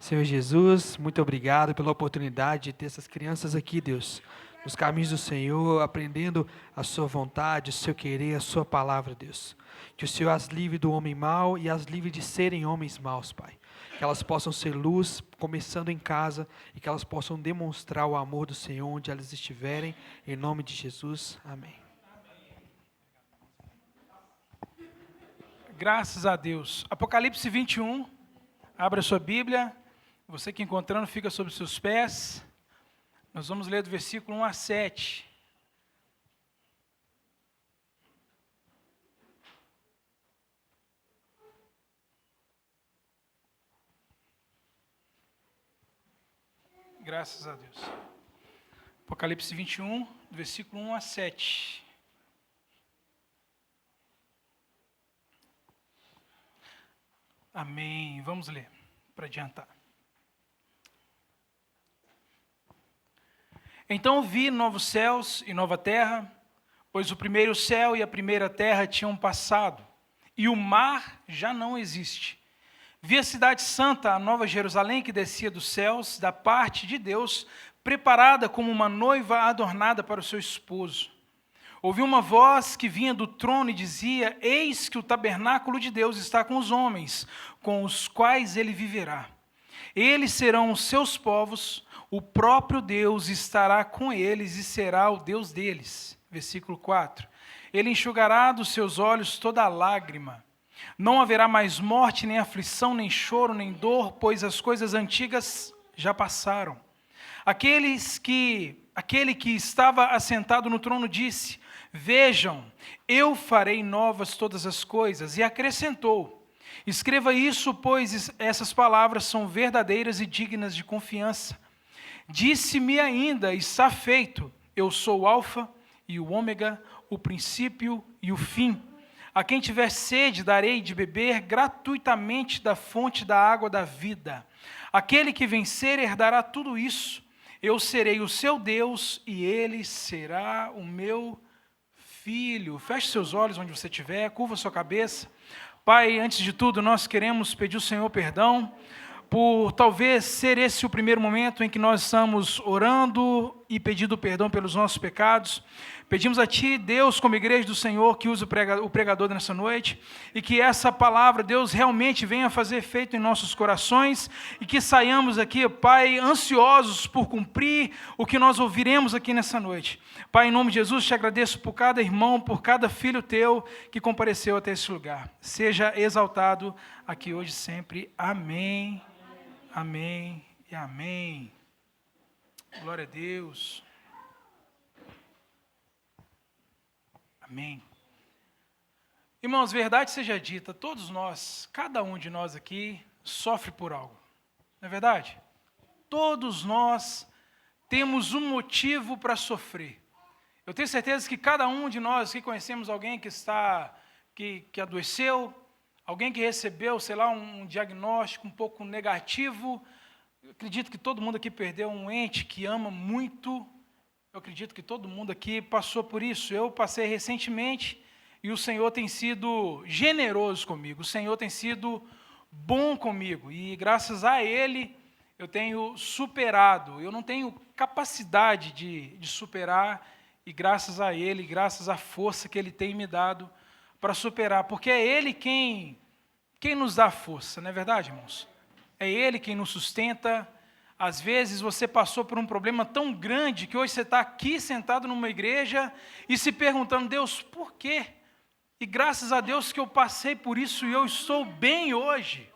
Senhor Jesus, muito obrigado pela oportunidade de ter essas crianças aqui, Deus, nos caminhos do Senhor, aprendendo a sua vontade, o seu querer, a sua palavra, Deus. Que o Senhor as livre do homem mau e as livre de serem homens maus, Pai. Que elas possam ser luz, começando em casa, e que elas possam demonstrar o amor do Senhor onde elas estiverem, em nome de Jesus. Amém. Graças a Deus. Apocalipse 21, abra sua Bíblia. Você que encontrando, fica sobre os seus pés. Nós vamos ler do versículo 1 a 7. Graças a Deus. Apocalipse 21, do versículo 1 a 7. Amém. Vamos ler, para adiantar. Então vi novos céus e nova terra, pois o primeiro céu e a primeira terra tinham passado, e o mar já não existe. Vi a cidade santa, a nova Jerusalém, que descia dos céus, da parte de Deus, preparada como uma noiva adornada para o seu esposo. Ouvi uma voz que vinha do trono e dizia: Eis que o tabernáculo de Deus está com os homens, com os quais ele viverá. Eles serão os seus povos, o próprio Deus estará com eles e será o Deus deles. Versículo 4. Ele enxugará dos seus olhos toda lágrima. Não haverá mais morte, nem aflição, nem choro, nem dor, pois as coisas antigas já passaram. Aquele que estava assentado no trono disse: Vejam, eu farei novas todas as coisas. E acrescentou: Escreva isso, pois essas palavras são verdadeiras e dignas de confiança. Disse-me ainda: Está feito. Eu sou o Alfa e o Ômega, o princípio e o fim. A quem tiver sede, darei de beber gratuitamente da fonte da água da vida. Aquele que vencer herdará tudo isso. Eu serei o seu Deus e ele será o meu filho. Feche seus olhos onde você estiver, curva sua cabeça. Pai, antes de tudo, nós queremos pedir ao Senhor perdão por talvez ser esse o primeiro momento em que nós estamos orando e pedindo perdão pelos nossos pecados. Pedimos a Ti, Deus, como igreja do Senhor, que use o pregador nessa noite e que essa palavra, Deus, realmente venha fazer efeito em nossos corações e que saiamos aqui, Pai, ansiosos por cumprir o que nós ouviremos aqui nessa noite. Pai, em nome de Jesus, te agradeço por cada irmão, por cada filho Teu que compareceu até esse lugar. Seja exaltado aqui hoje e sempre. Amém, amém e amém. Glória a Deus. Amém. Irmãos, verdade seja dita, todos nós, cada um de nós aqui, sofre por algo. Não é verdade? Todos nós temos um motivo para sofrer. Eu tenho certeza que cada um de nós que conhecemos alguém que adoeceu, alguém que recebeu, sei lá, um diagnóstico um pouco negativo. Eu acredito que todo mundo aqui perdeu um ente que ama muito. Eu acredito que todo mundo aqui passou por isso. Eu passei recentemente e o Senhor tem sido generoso comigo. O Senhor tem sido bom comigo. E graças a Ele eu tenho superado. Eu não tenho capacidade de superar. E graças a Ele, graças à força que Ele tem me dado para superar. Porque é Ele quem nos dá força, não é verdade, irmãos? É Ele quem nos sustenta. Às vezes você passou por um problema tão grande que hoje você está aqui sentado numa igreja e se perguntando: Deus, por quê? E graças a Deus que eu passei por isso e eu estou bem hoje.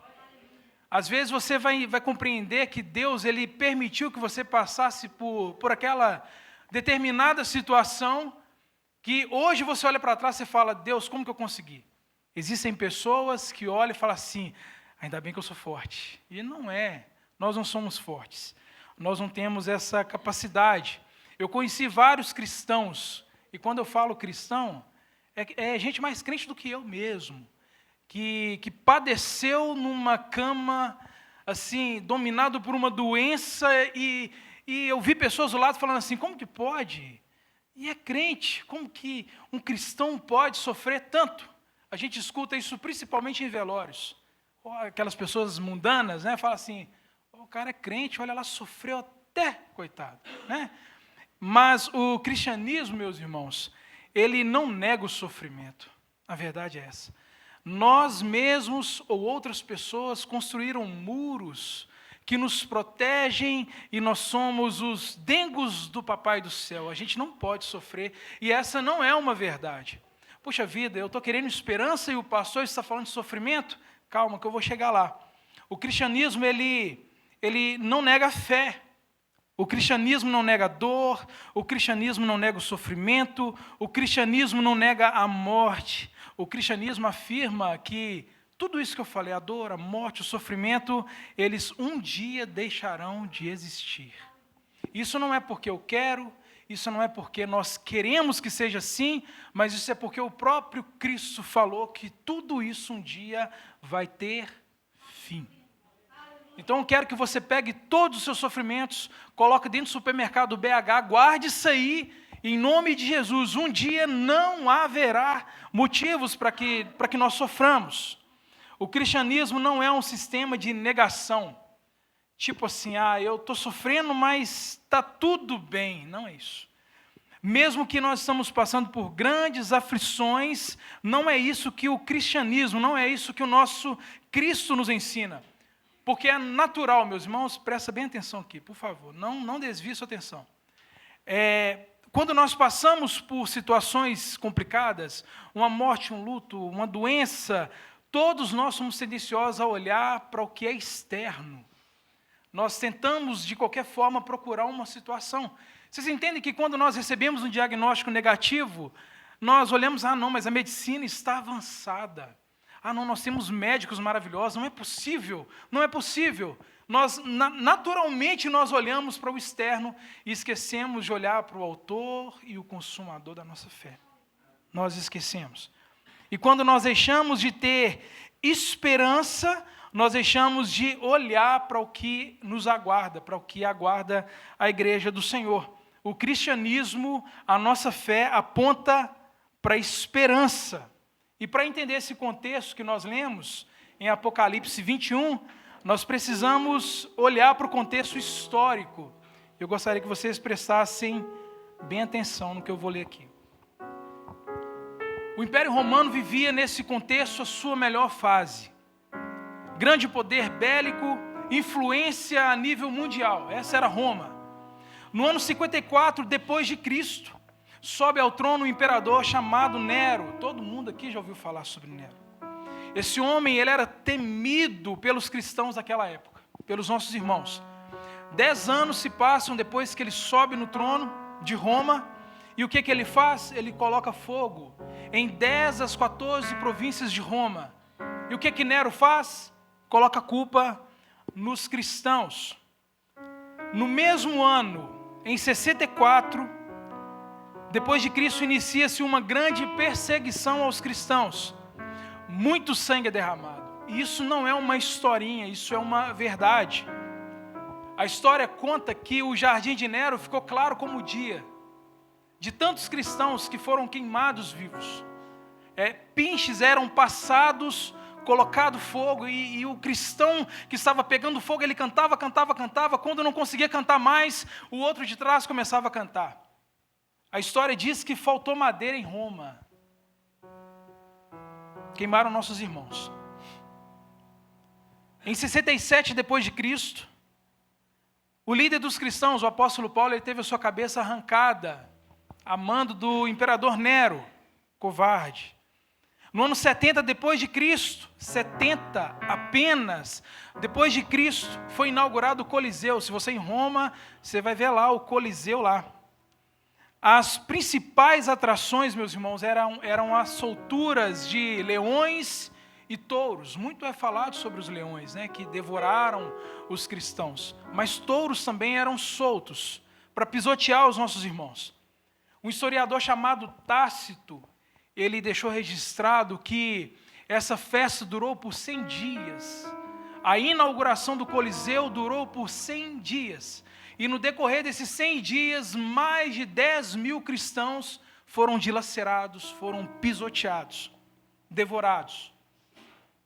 Às vezes você vai compreender que Deus ele permitiu que você passasse por aquela determinada situação que hoje você olha para trás e fala: Deus, como que eu consegui? Existem pessoas que olham e falam assim: ainda bem que eu sou forte. E não é. Nós não somos fortes, nós não temos essa capacidade. Eu conheci vários cristãos, e quando eu falo cristão, é gente mais crente do que eu mesmo, que padeceu numa cama, assim, dominado por uma doença, e eu vi pessoas do lado falando assim: como que pode? E é crente, como que um cristão pode sofrer tanto? A gente escuta isso principalmente em velórios. Aquelas pessoas mundanas, né, falam assim: O cara é crente, olha lá, sofreu até, coitado, né? Mas o cristianismo, meus irmãos, ele não nega o sofrimento. A verdade é essa. Nós mesmos ou outras pessoas construíram muros que nos protegem e nós somos os dengos do Papai do Céu. A gente não pode sofrer e essa não é uma verdade. Puxa vida, eu estou querendo esperança e o pastor está falando de sofrimento? Calma que eu vou chegar lá. O cristianismo, ele não nega a fé. O cristianismo não nega a dor, o cristianismo não nega o sofrimento, o cristianismo não nega a morte. O cristianismo afirma que tudo isso que eu falei, a dor, a morte, o sofrimento, eles um dia deixarão de existir. Isso não é porque eu quero, isso não é porque nós queremos que seja assim, mas isso é porque o próprio Cristo falou que tudo isso um dia vai ter fim. Então eu quero que você pegue todos os seus sofrimentos, coloque dentro do supermercado BH, guarde isso aí, em nome de Jesus. Um dia não haverá motivos para que nós soframos. O cristianismo não é um sistema de negação. Tipo assim, eu estou sofrendo, mas está tudo bem. Não é isso. Mesmo que nós estamos passando por grandes aflições, não é isso que o cristianismo, não é isso que o nosso Cristo nos ensina. Porque é natural, meus irmãos, presta bem atenção aqui, por favor, não desvie sua atenção. Quando nós passamos por situações complicadas, uma morte, um luto, uma doença, todos nós somos tendenciosos a olhar para o que é externo. Nós tentamos, de qualquer forma, procurar uma situação. Vocês entendem que quando nós recebemos um diagnóstico negativo, nós olhamos, não, mas a medicina está avançada. Não, nós temos médicos maravilhosos, não é possível, não é possível. Naturalmente, nós olhamos para o externo e esquecemos de olhar para o autor e o consumador da nossa fé. Nós esquecemos. E quando nós deixamos de ter esperança, nós deixamos de olhar para o que nos aguarda, para o que aguarda a igreja do Senhor. O cristianismo, a nossa fé, aponta para a esperança. E para entender esse contexto que nós lemos em Apocalipse 21, nós precisamos olhar para o contexto histórico. Eu gostaria que vocês prestassem bem atenção no que eu vou ler aqui. O Império Romano vivia nesse contexto a sua melhor fase. Grande poder bélico, influência a nível mundial. Essa era Roma. No ano 54 depois de Cristo, sobe ao trono um imperador chamado Nero. Todo mundo aqui já ouviu falar sobre Nero. Esse homem, ele era temido pelos cristãos daquela época, pelos nossos irmãos. 10 anos se passam depois que ele sobe no trono de Roma. E o que ele faz? Ele coloca fogo em 10 das 14 províncias de Roma. E o que Nero faz? Coloca a culpa nos cristãos. No mesmo ano, em 64, depois de Cristo, inicia-se uma grande perseguição aos cristãos. Muito sangue é derramado. E isso não é uma historinha, isso é uma verdade. A história conta que o jardim de Nero ficou claro como o dia, de tantos cristãos que foram queimados vivos. Pinches eram passados, colocado fogo, e o cristão que estava pegando fogo, ele cantava, quando não conseguia cantar mais, o outro de trás começava a cantar. A história diz que faltou madeira em Roma. Queimaram nossos irmãos. Em 67 depois de Cristo, o líder dos cristãos, o apóstolo Paulo, ele teve a sua cabeça arrancada a mando do imperador Nero, covarde. No ano 70 depois de Cristo, 70 apenas depois de Cristo, foi inaugurado o Coliseu. Se você ir em Roma, você vai ver lá o Coliseu lá. As principais atrações, meus irmãos, eram as solturas de leões e touros. Muito é falado sobre os leões, né, que devoraram os cristãos. Mas touros também eram soltos para pisotear os nossos irmãos. Um historiador chamado Tácito, ele deixou registrado que essa festa durou por 100 dias. A inauguração do Coliseu durou por 100 dias. E no decorrer desses 100 dias, mais de 10.000 cristãos foram dilacerados, foram pisoteados, devorados.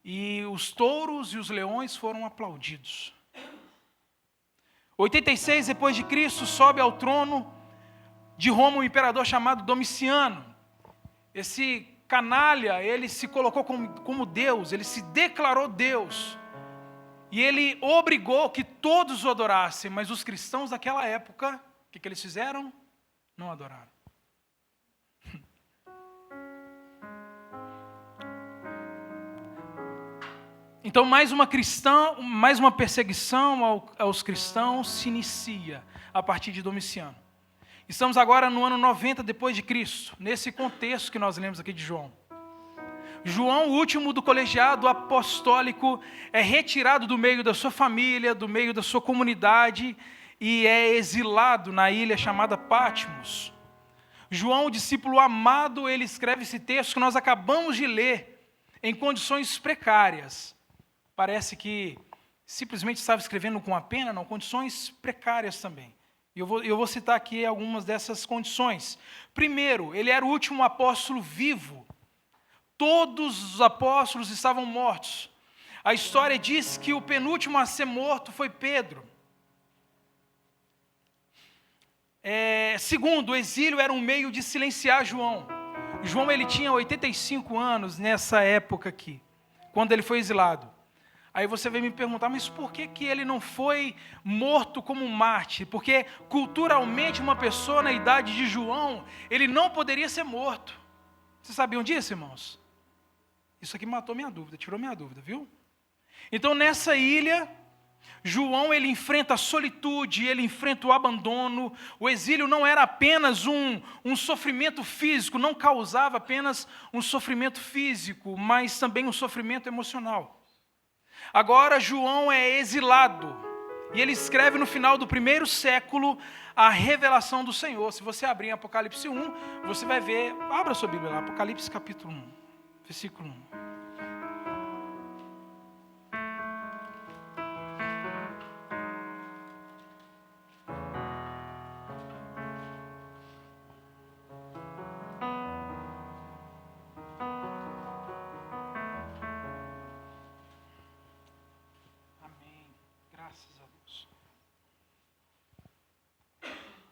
E os touros e os leões foram aplaudidos. 86 depois de Cristo, sobe ao trono de Roma um imperador chamado Domiciano. Esse canalha, ele se colocou como Deus, ele se declarou Deus. E ele obrigou que todos o adorassem, mas os cristãos daquela época, o que eles fizeram? Não adoraram. Então mais uma perseguição aos cristãos se inicia a partir de Domiciano. Estamos agora no ano 90 depois de Cristo, nesse contexto que nós lemos aqui de João. João, o último do colegiado apostólico, é retirado do meio da sua família, do meio da sua comunidade e é exilado na ilha chamada Patmos. João, o discípulo amado, ele escreve esse texto que nós acabamos de ler em condições precárias. Parece que simplesmente estava escrevendo com a pena, não, condições precárias também. Eu vou citar aqui algumas dessas condições. Primeiro, ele era o último apóstolo vivo. Todos os apóstolos estavam mortos. A história diz que o penúltimo a ser morto foi Pedro. Segundo, o exílio era um meio de silenciar João. João ele tinha 85 anos nessa época aqui, quando ele foi exilado. Aí você vem me perguntar, mas por que ele não foi morto como um mártir? Porque culturalmente uma pessoa na idade de João, ele não poderia ser morto. Vocês sabiam disso, irmãos? Isso aqui matou minha dúvida, tirou minha dúvida, viu? Então nessa ilha, João ele enfrenta a solitude, ele enfrenta o abandono. O exílio não era apenas um sofrimento físico, não causava apenas um sofrimento físico, mas também um sofrimento emocional. Agora João é exilado, e ele escreve no final do 1º século a revelação do Senhor. Se você abrir em Apocalipse 1, você vai ver, abra sua Bíblia lá, Apocalipse capítulo 1, versículo 1.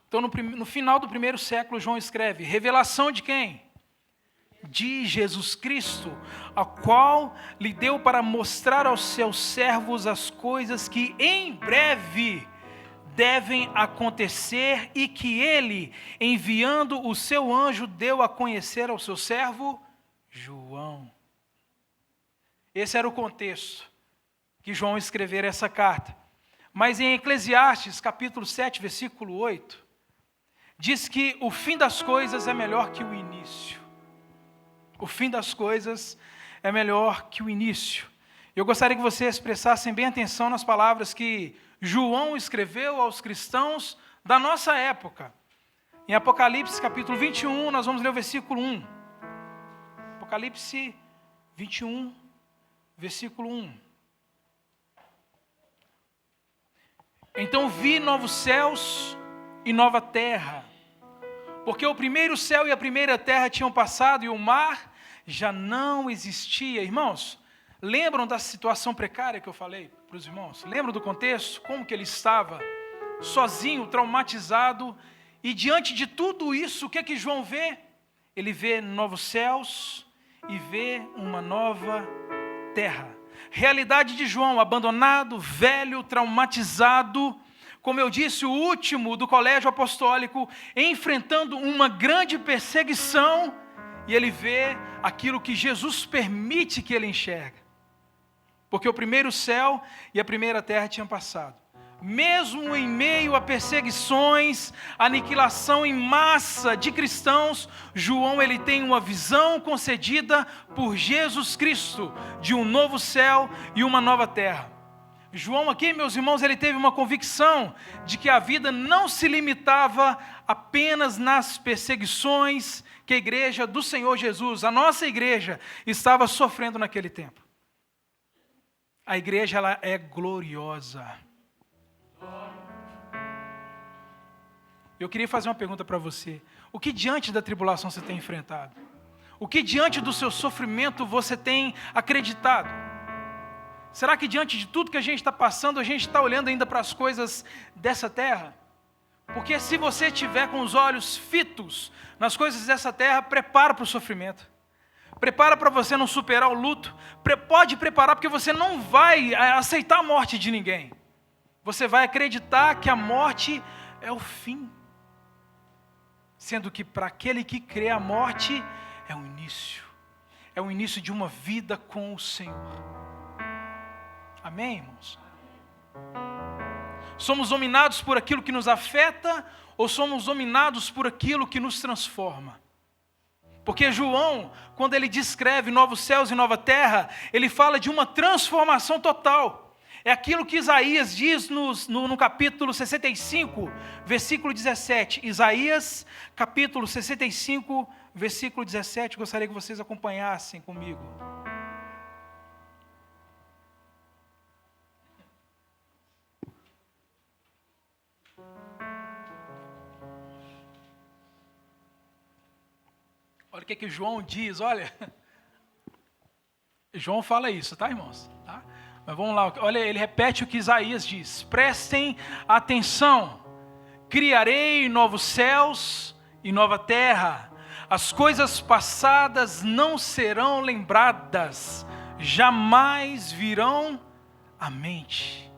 Então, no final do 1º século, João escreve, revelação de quem? De Jesus Cristo, a qual lhe deu para mostrar aos seus servos as coisas que em breve devem acontecer e que ele, enviando o seu anjo, deu a conhecer ao seu servo João. Esse era o contexto que João escrevera essa carta. Mas em Eclesiastes, capítulo 7, versículo 8, diz que o fim das coisas é melhor que o início. O fim das coisas é melhor que o início. Eu gostaria que vocês prestassem bem atenção nas palavras que João escreveu aos cristãos da nossa época. Em Apocalipse capítulo 21, nós vamos ler o versículo 1. Apocalipse 21, versículo 1. Então vi novos céus e nova terra, porque o primeiro céu e a primeira terra tinham passado e o mar já não existia. Irmãos, lembram da situação precária que eu falei para os irmãos? Lembram do contexto? Como que ele estava sozinho, traumatizado, e diante de tudo isso, o que é que João vê? Ele vê novos céus e vê uma nova terra. Realidade de João, abandonado, velho, traumatizado, como eu disse, o último do colégio apostólico, enfrentando uma grande perseguição, e ele vê aquilo que Jesus permite que ele enxergue. Porque o primeiro céu e a primeira terra tinham passado. Mesmo em meio a perseguições, aniquilação em massa de cristãos, João ele tem uma visão concedida por Jesus Cristo de um novo céu e uma nova terra. João aqui, meus irmãos, ele teve uma convicção de que a vida não se limitava apenas nas perseguições que a igreja do Senhor Jesus, a nossa igreja, estava sofrendo naquele tempo. A igreja ela é gloriosa. Eu queria fazer uma pergunta para você. O que diante da tribulação você tem enfrentado? O que diante do seu sofrimento você tem acreditado? Será que diante de tudo que a gente está passando, a gente está olhando ainda para as coisas dessa terra? Porque se você estiver com os olhos fitos nas coisas dessa terra, prepara para o sofrimento. Prepara para você não superar o luto. Pode preparar, porque você não vai aceitar a morte de ninguém. Você vai acreditar que a morte é o fim. Sendo que para aquele que crê, a morte é o início. É o início de uma vida com o Senhor. Amém, irmãos? Somos dominados por aquilo que nos afeta ou somos dominados por aquilo que nos transforma? Porque João, quando ele descreve novos céus e nova terra, ele fala de uma transformação total. É aquilo que Isaías diz no capítulo 65, versículo 17. Isaías, capítulo 65, versículo 17. Gostaria que vocês acompanhassem comigo. Olha o que João diz, olha. João fala isso, tá, irmãos? Tá? Mas vamos lá, olha, ele repete o que Isaías diz. Prestem atenção. Criarei novos céus e nova terra. As coisas passadas não serão lembradas, jamais virão à mente.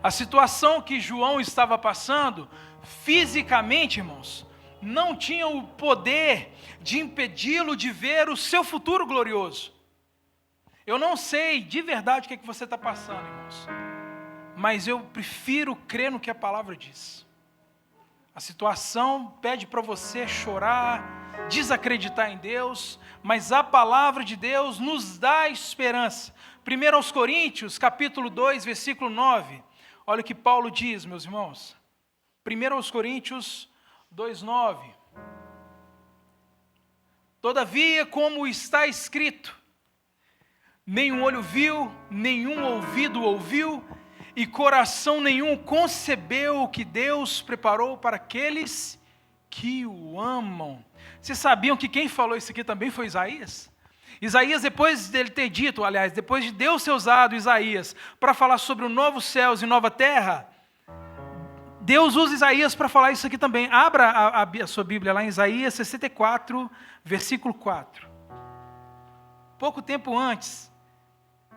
A situação que João estava passando, fisicamente, irmãos, não tinha o poder de impedi-lo de ver o seu futuro glorioso. Eu não sei de verdade o que você está passando, irmãos, mas eu prefiro crer no que a palavra diz. A situação pede para você chorar, desacreditar em Deus, mas a palavra de Deus nos dá esperança. 1 aos Coríntios, capítulo 2, versículo 9, olha o que Paulo diz, meus irmãos. 1 aos Coríntios 2:9. Todavia, como está escrito, nenhum olho viu, nenhum ouvido ouviu, e coração nenhum concebeu o que Deus preparou para aqueles que o amam. Vocês sabiam que quem falou isso aqui também foi Isaías? Isaías, depois dele ter dito, aliás, depois de Deus ter usado Isaías para falar sobre o novo céus e nova terra, Deus usa Isaías para falar isso aqui também. Abra a sua Bíblia lá em Isaías 64, versículo 4. Pouco tempo antes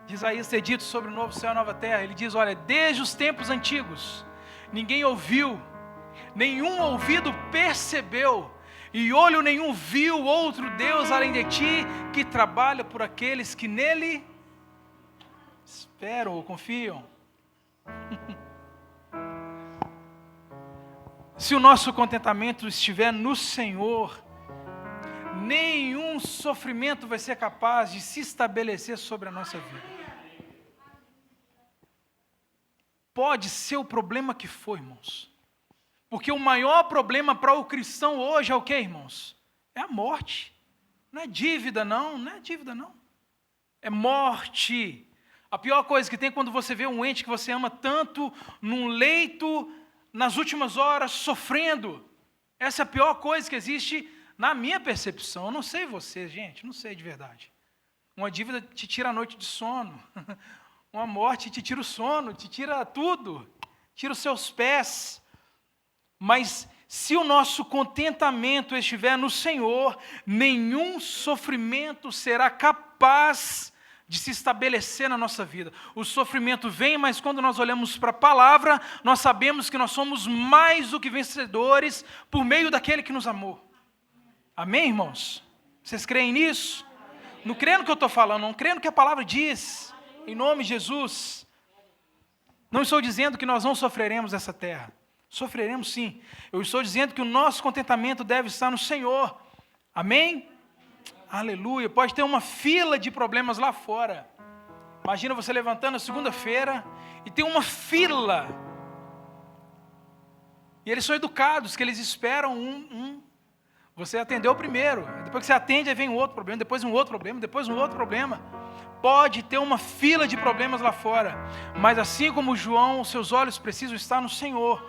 de Isaías ter dito sobre o novo céu e a nova terra, ele diz, olha, desde os tempos antigos, ninguém ouviu, nenhum ouvido percebeu, e olho nenhum viu outro Deus além de ti, que trabalha por aqueles que nele esperam ou confiam. Se o nosso contentamento estiver no Senhor, nenhum sofrimento vai ser capaz de se estabelecer sobre a nossa vida. Pode ser o problema que for, irmãos. Porque o maior problema para o cristão hoje é o que, irmãos? É a morte. Não é dívida, não. Não é dívida, não. É morte. A pior coisa que tem é quando você vê um ente que você ama tanto num leito, nas últimas horas, sofrendo. Essa é a pior coisa que existe na minha percepção. Eu não sei vocês, gente, não sei de verdade. Uma dívida te tira a noite de sono. Uma morte te tira o sono, te tira tudo. Tira os seus pés. Mas se o nosso contentamento estiver no Senhor, nenhum sofrimento será capaz de se estabelecer na nossa vida. O sofrimento vem, mas quando nós olhamos para a palavra, nós sabemos que nós somos mais do que vencedores por meio daquele que nos amou. Amém, irmãos? Vocês creem nisso? Não creem no que eu estou falando, não creem no que a palavra diz. Em nome de Jesus. Não estou dizendo que nós não sofreremos essa terra. Sofreremos sim. Eu estou dizendo que o nosso contentamento deve estar no Senhor. Amém? Aleluia. Pode ter uma fila de problemas lá fora. Imagina você levantando na segunda-feira e tem uma fila. E eles são educados, que eles esperam Você atendeu o primeiro. Depois que você atende, aí vem um outro problema, depois um outro problema, depois um outro problema. Pode ter uma fila de problemas lá fora. Mas assim como João, os seus olhos precisam estar no Senhor.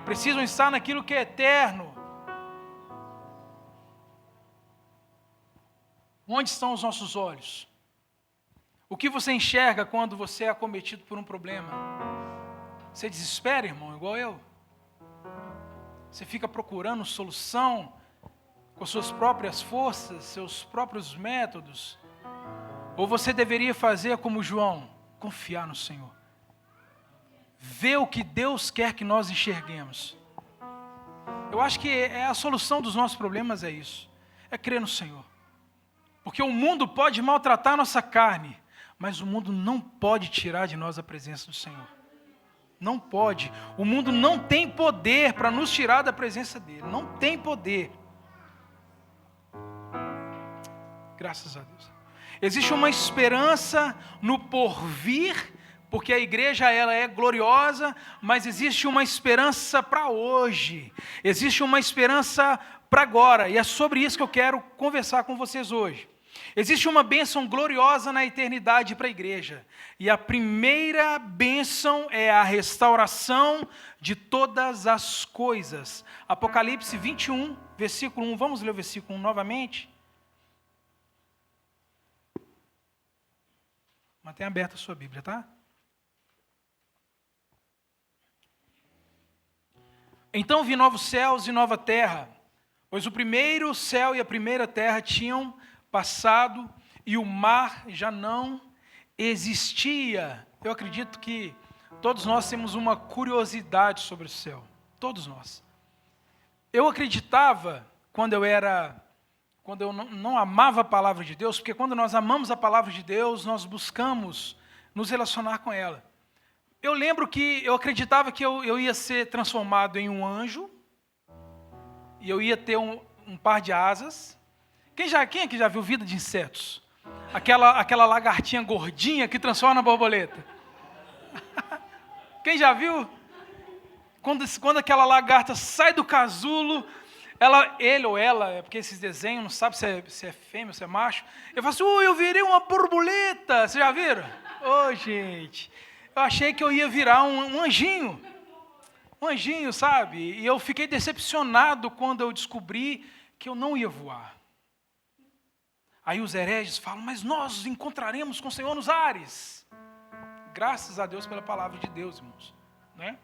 Precisam estar naquilo que é eterno. Onde estão os nossos olhos? O que você enxerga quando você é acometido por um problema? Você desespera, irmão, igual eu? Você fica procurando solução com suas próprias forças, seus próprios métodos? Ou você deveria fazer como João, confiar no Senhor? Ver o que Deus quer que nós enxerguemos. Eu acho que a solução dos nossos problemas é isso, é crer no Senhor. Porque o mundo pode maltratar a nossa carne, mas o mundo não pode tirar de nós a presença do Senhor. Não pode. O mundo não tem poder para nos tirar da presença dEle. Não tem poder. Graças a Deus. Existe uma esperança no porvir, porque a igreja ela é gloriosa, mas existe uma esperança para hoje. Existe uma esperança para agora. E é sobre isso que eu quero conversar com vocês hoje. Existe uma bênção gloriosa na eternidade para a igreja. E a primeira bênção é a restauração de todas as coisas. Apocalipse 21, versículo 1. Vamos ler o versículo 1 novamente? Mantenha aberta a sua Bíblia, tá? Então vi novos céus e nova terra, pois o primeiro céu e a primeira terra tinham passado e o mar já não existia. Eu acredito que todos nós temos uma curiosidade sobre o céu. Todos nós. Eu acreditava, quando eu não amava a palavra de Deus, porque quando nós amamos a palavra de Deus, nós buscamos nos relacionar com ela. Eu lembro que eu acreditava que eu ia ser transformado em um anjo, e eu ia ter um par de asas. Quem aqui já viu Vida de Insetos? Aquela lagartinha gordinha que transforma na borboleta. Quem já viu? Quando aquela lagarta sai do casulo, ele ou ela, é porque esses desenhos não sabem se é fêmea ou se é macho. Eu falo assim, eu virei uma borboleta. Vocês já viram? Gente, eu achei que eu ia virar um anjinho. Um anjinho, sabe? E eu fiquei decepcionado quando eu descobri que eu não ia voar. Aí os hereges falam, mas nós encontraremos com o Senhor nos ares. Graças a Deus pela palavra de Deus, irmãos. Né?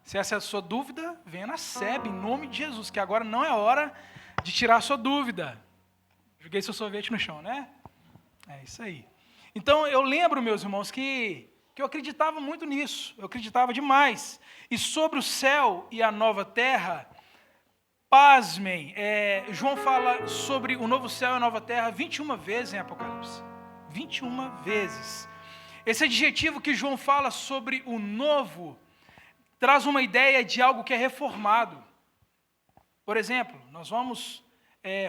Se essa é a sua dúvida, venha na SEB, em nome de Jesus, que agora não é hora de tirar a sua dúvida. Joguei seu sorvete no chão, né? É isso aí. Então, eu lembro, meus irmãos, que eu acreditava muito nisso. Eu acreditava demais. E sobre o céu e a nova terra, pasmem, João fala sobre o novo céu e a nova terra 21 vezes em Apocalipse. 21 vezes. Esse adjetivo que João fala sobre o novo traz uma ideia de algo que é reformado. Por exemplo, nós vamos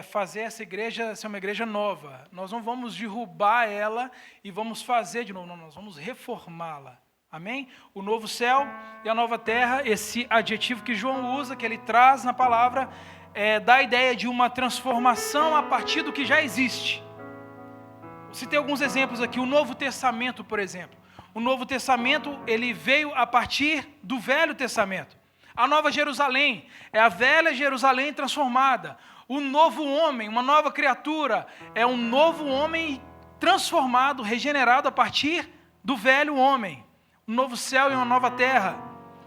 fazer essa igreja ser uma igreja nova. Nós não vamos derrubar ela e vamos fazer de novo. Não, nós vamos reformá-la. Amém? O novo céu e a nova terra, esse adjetivo que João usa, que ele traz na palavra, dá a ideia de uma transformação a partir do que já existe. Eu citei alguns exemplos aqui. O Novo Testamento, por exemplo. O Novo Testamento, ele veio a partir do Velho Testamento. A Nova Jerusalém é a velha Jerusalém transformada. O novo homem, uma nova criatura, é um novo homem transformado, regenerado a partir do velho homem. Um novo céu e uma nova terra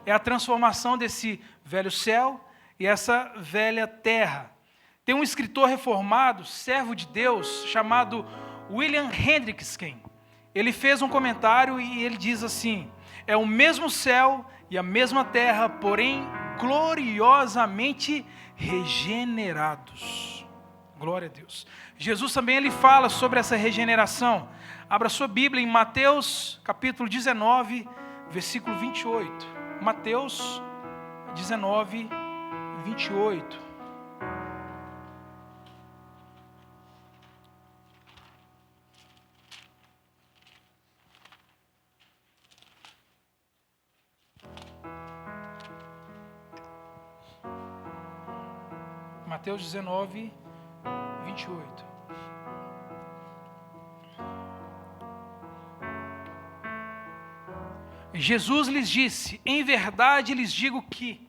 é a transformação desse velho céu e essa velha terra. Tem um escritor reformado, servo de Deus, chamado William Hendrickson. Ele fez um comentário e ele diz assim: é o mesmo céu e a mesma terra, porém gloriosamente regenerados. Glória a Deus. Jesus também ele fala sobre essa regeneração. Abra sua Bíblia em Mateus capítulo 19, versículo 28. Mateus 19, 28. Mateus 19, 28. Jesus lhes disse: em verdade lhes digo que,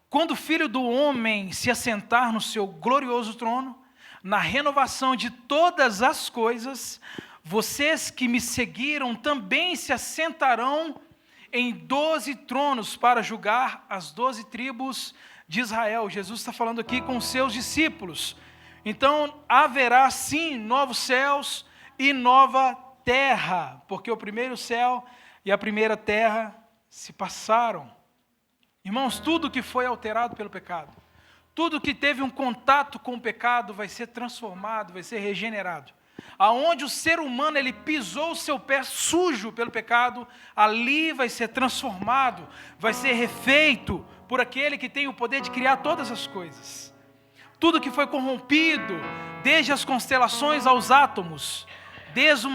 quando o Filho do Homem se assentar no seu glorioso trono, na renovação de todas as coisas, vocês que me seguiram também se assentarão em 12 tronos para julgar as 12 tribos de Israel. Jesus está falando aqui com os seus discípulos. Então, haverá sim novos céus e nova terra, porque o primeiro céu e a primeira terra se passaram. Irmãos, tudo que foi alterado pelo pecado, tudo que teve um contato com o pecado vai ser transformado, vai ser regenerado. Aonde o ser humano ele pisou o seu pé sujo pelo pecado, ali vai ser transformado, vai ser refeito por aquele que tem o poder de criar todas as coisas. Tudo que foi corrompido, desde as constelações aos átomos, desde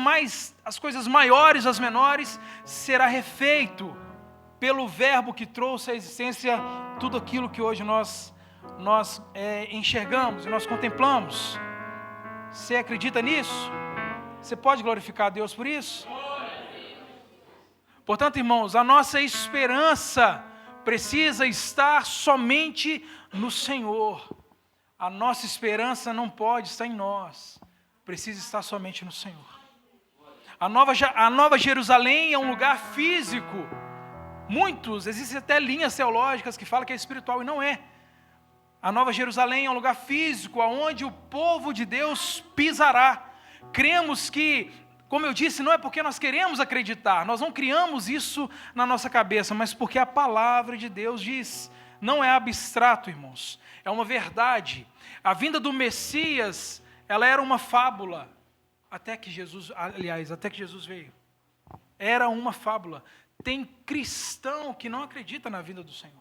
as coisas maiores às menores, será refeito pelo verbo que trouxe à existência tudo aquilo que hoje nós enxergamos e nós contemplamos. Você acredita nisso? Você pode glorificar a Deus por isso? Portanto, irmãos, a nossa esperança precisa estar somente no Senhor. A nossa esperança não pode estar em nós, precisa estar somente no Senhor. A Nova Jerusalém é um lugar físico. Existem até linhas teológicas que falam que é espiritual e não é. A Nova Jerusalém é um lugar físico, onde o povo de Deus pisará. Cremos que, como eu disse, não é porque nós queremos acreditar, nós não criamos isso na nossa cabeça, mas porque a palavra de Deus diz. Não é abstrato, irmãos, é uma verdade. A vinda do Messias, ela era uma fábula, até que Jesus veio. Era uma fábula. Tem cristão que não acredita na vinda do Senhor.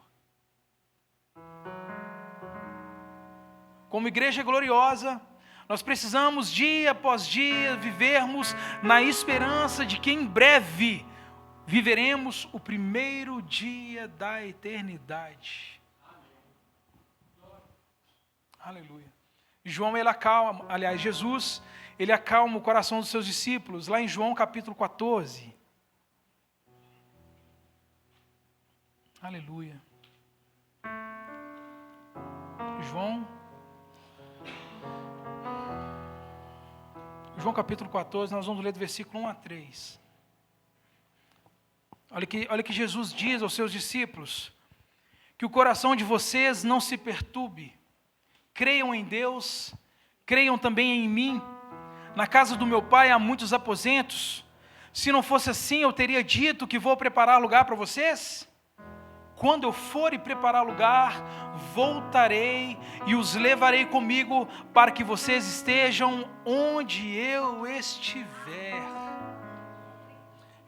Como igreja gloriosa, nós precisamos dia após dia vivermos na esperança de que em breve viveremos o primeiro dia da eternidade. Aleluia. Jesus, ele acalma o coração dos seus discípulos, lá em João capítulo 14. Aleluia. João capítulo 14, nós vamos ler do versículo 1 a 3. Olha que Jesus diz aos seus discípulos: que o coração de vocês não se perturbe. Creiam em Deus, creiam também em mim. Na casa do meu Pai há muitos aposentos. Se não fosse assim, eu teria dito que vou preparar lugar para vocês. Quando eu for e preparar lugar, voltarei e os levarei comigo, para que vocês estejam onde eu estiver.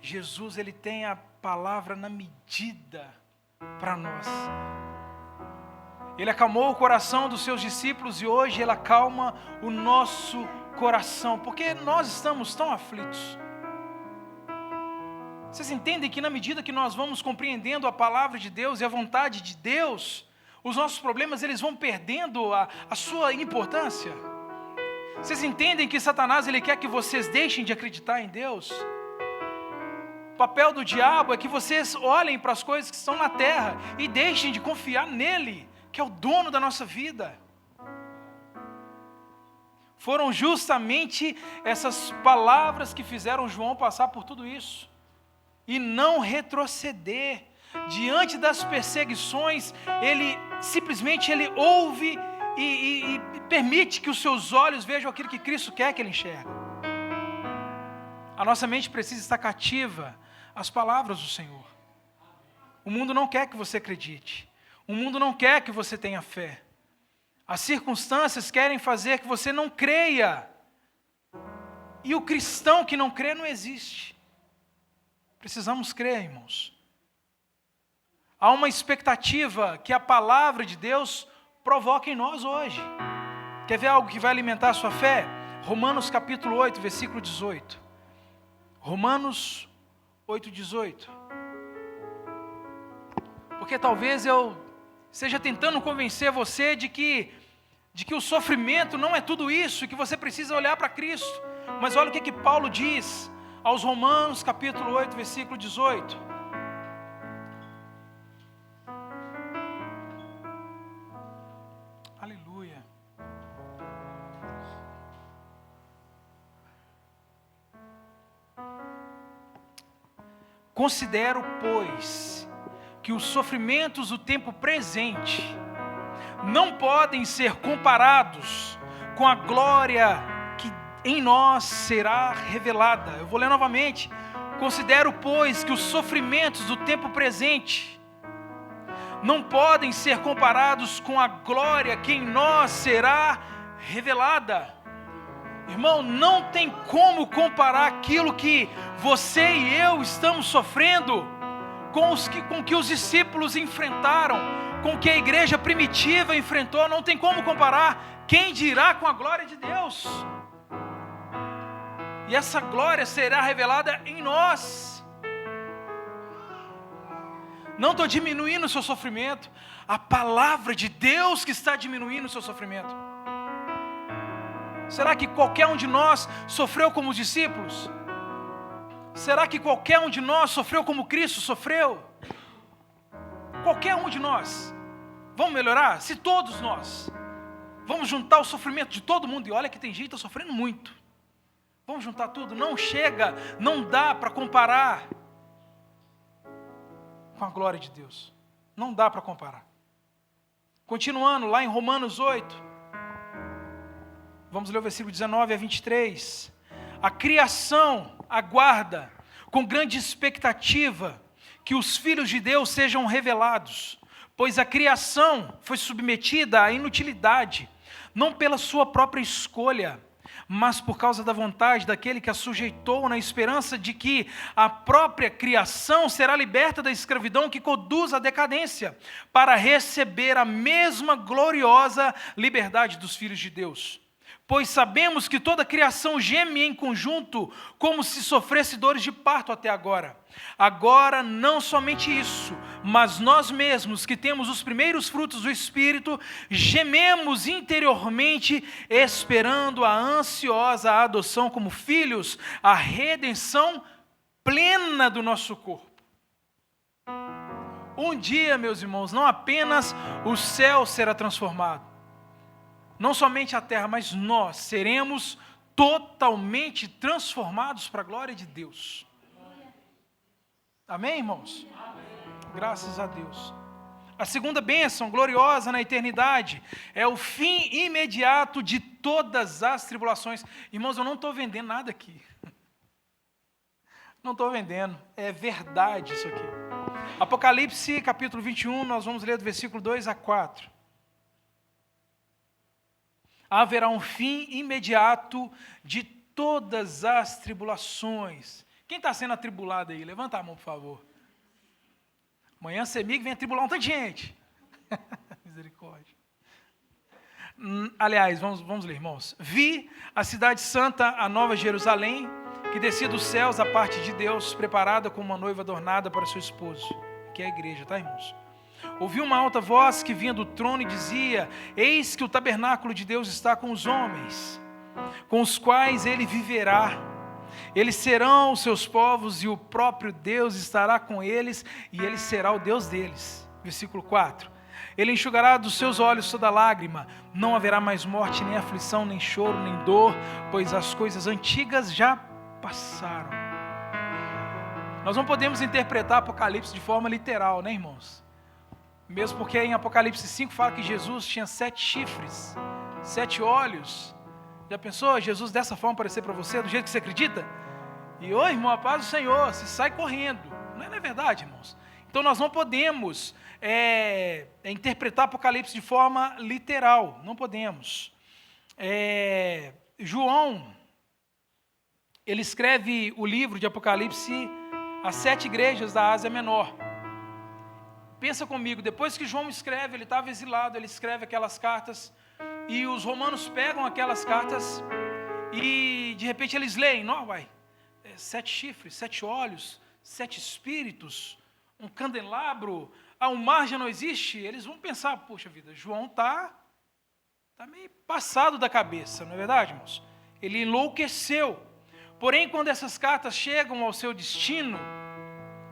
Jesus, ele tem a palavra na medida para nós. Ele acalmou o coração dos seus discípulos e hoje ele acalma o nosso coração, porque nós estamos tão aflitos. Vocês entendem que na medida que nós vamos compreendendo a palavra de Deus e a vontade de Deus, os nossos problemas eles vão perdendo a sua importância? Vocês entendem que Satanás ele quer que vocês deixem de acreditar em Deus? O papel do diabo é que vocês olhem para as coisas que estão na terra e deixem de confiar nele, que é o dono da nossa vida. Foram justamente essas palavras que fizeram João passar por tudo isso. E não retroceder diante das perseguições. Ele simplesmente ouve e permite que os seus olhos vejam aquilo que Cristo quer que ele enxergue. A nossa mente precisa estar cativa às palavras do Senhor. O mundo não quer que você acredite. O mundo não quer que você tenha fé. As circunstâncias querem fazer que você não creia. E o cristão que não crê não existe. Precisamos crer, irmãos. Há uma expectativa que a palavra de Deus provoca em nós hoje. Quer ver algo que vai alimentar a sua fé? Romanos capítulo 8, versículo 18. Romanos 8, 18. Porque talvez eu esteja tentando convencer você de que o sofrimento não é tudo isso, e que você precisa olhar para Cristo. Mas olha o que Paulo diz aos Romanos, capítulo 8, versículo 18. Aleluia. Considero, pois, que os sofrimentos do tempo presente não podem ser comparados com a glória que em nós será revelada. Eu vou ler novamente. Considero, pois, que os sofrimentos do tempo presente não podem ser comparados com a glória que em nós será revelada. Irmão, não tem como comparar aquilo que você e eu estamos sofrendo com que os discípulos enfrentaram, com que a igreja primitiva enfrentou. Não tem como comparar. Quem dirá com a glória de Deus? E essa glória será revelada em nós. Não estou diminuindo o seu sofrimento. A palavra de Deus que está diminuindo o seu sofrimento. Será que qualquer um de nós sofreu como os discípulos? Será que qualquer um de nós sofreu como Cristo sofreu? Qualquer um de nós. Vamos melhorar? Se todos nós vamos juntar o sofrimento de todo mundo, e olha que tem gente que está sofrendo muito. Vamos juntar tudo? Não chega, não dá para comparar com a glória de Deus. Não dá para comparar. Continuando lá em Romanos 8. Vamos ler o versículo 19 a 23. A criação aguarda com grande expectativa que os filhos de Deus sejam revelados, pois a criação foi submetida à inutilidade, não pela sua própria escolha, mas por causa da vontade daquele que a sujeitou, na esperança de que a própria criação será liberta da escravidão que conduz à decadência, para receber a mesma gloriosa liberdade dos filhos de Deus. Pois sabemos que toda a criação geme em conjunto, como se sofresse dores de parto até agora. Agora, não somente isso, mas nós mesmos, que temos os primeiros frutos do Espírito, gememos interiormente, esperando a ansiosa adoção como filhos, a redenção plena do nosso corpo. Um dia, meus irmãos, não apenas o céu será transformado, não somente a terra, mas nós seremos totalmente transformados para a glória de Deus. Amém, irmãos? Amém. Graças a Deus. A segunda bênção gloriosa na eternidade é o fim imediato de todas as tribulações. Irmãos, eu não estou vendendo nada aqui. Não estou vendendo. É verdade isso aqui. Apocalipse capítulo 21, nós vamos ler do versículo 2 a 4. Haverá um fim imediato de todas as tribulações. Quem está sendo atribulado aí? Levanta a mão, por favor. Amanhã a CEMIG vem atribular um tanto de gente. Misericórdia. Aliás, vamos ler, irmãos. Vi a cidade santa, a nova Jerusalém, que descia dos céus da parte de Deus, preparada como uma noiva adornada para seu esposo. Que é a igreja, tá, irmãos? Ouvi uma alta voz que vinha do trono e dizia: eis que o tabernáculo de Deus está com os homens, com os quais ele viverá. Eles serão os seus povos e o próprio Deus estará com eles e ele será o Deus deles. Versículo 4. Ele enxugará dos seus olhos toda lágrima, não haverá mais morte, nem aflição, nem choro, nem dor, pois as coisas antigas já passaram. Nós não podemos interpretar Apocalipse de forma literal, né, irmãos? Mesmo porque em Apocalipse 5 fala que Jesus tinha 7 chifres, 7 olhos. Já pensou Jesus dessa forma aparecer para você, do jeito que você acredita? E, irmão, a paz do Senhor, você sai correndo. Não é verdade, irmãos? Então nós não podemos interpretar Apocalipse de forma literal. Não podemos. João, ele escreve o livro de Apocalipse às 7 igrejas da Ásia Menor. Pensa comigo, depois que João escreve, ele estava exilado, ele escreve aquelas cartas, e os romanos pegam aquelas cartas, e de repente eles leem, 7 chifres, 7 olhos, 7 espíritos, um candelabro, o mar já não existe. Eles vão pensar, poxa vida, João está meio passado da cabeça, não é verdade, irmãos? Ele enlouqueceu. Porém, quando essas cartas chegam ao seu destino,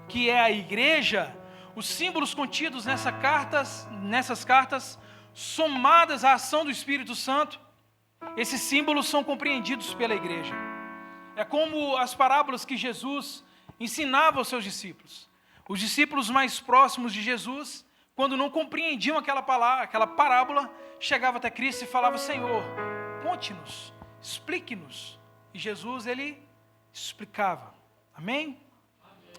que é a igreja, os símbolos contidos nessas cartas, somadas à ação do Espírito Santo, esses símbolos são compreendidos pela igreja. É como as parábolas que Jesus ensinava aos seus discípulos. Os discípulos mais próximos de Jesus, quando não compreendiam aquela parábola, chegavam até Cristo e falavam: Senhor, conte-nos, explique-nos. E Jesus, ele explicava. Amém?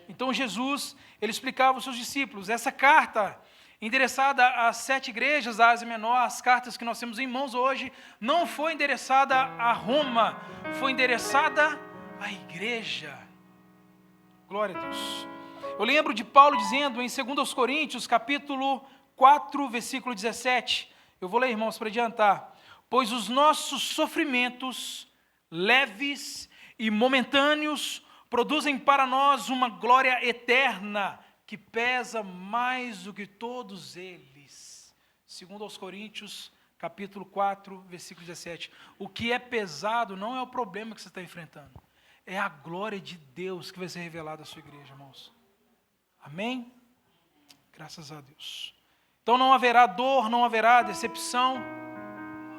Então Jesus, ele explicava aos seus discípulos. Essa carta, endereçada às 7 igrejas da Ásia Menor, as cartas que nós temos em mãos hoje, não foi endereçada a Roma, foi endereçada à igreja. Glória a Deus. Eu lembro de Paulo dizendo em 2 Coríntios, capítulo 4, versículo 17. Eu vou ler, irmãos, para adiantar. Pois os nossos sofrimentos, leves e momentâneos, produzem para nós uma glória eterna, que pesa mais do que todos eles. 2 Coríntios, capítulo 4, versículo 17. O que é pesado não é o problema que você está enfrentando. É a glória de Deus que vai ser revelada à sua igreja, irmãos. Amém? Graças a Deus. Então não haverá dor, não haverá decepção.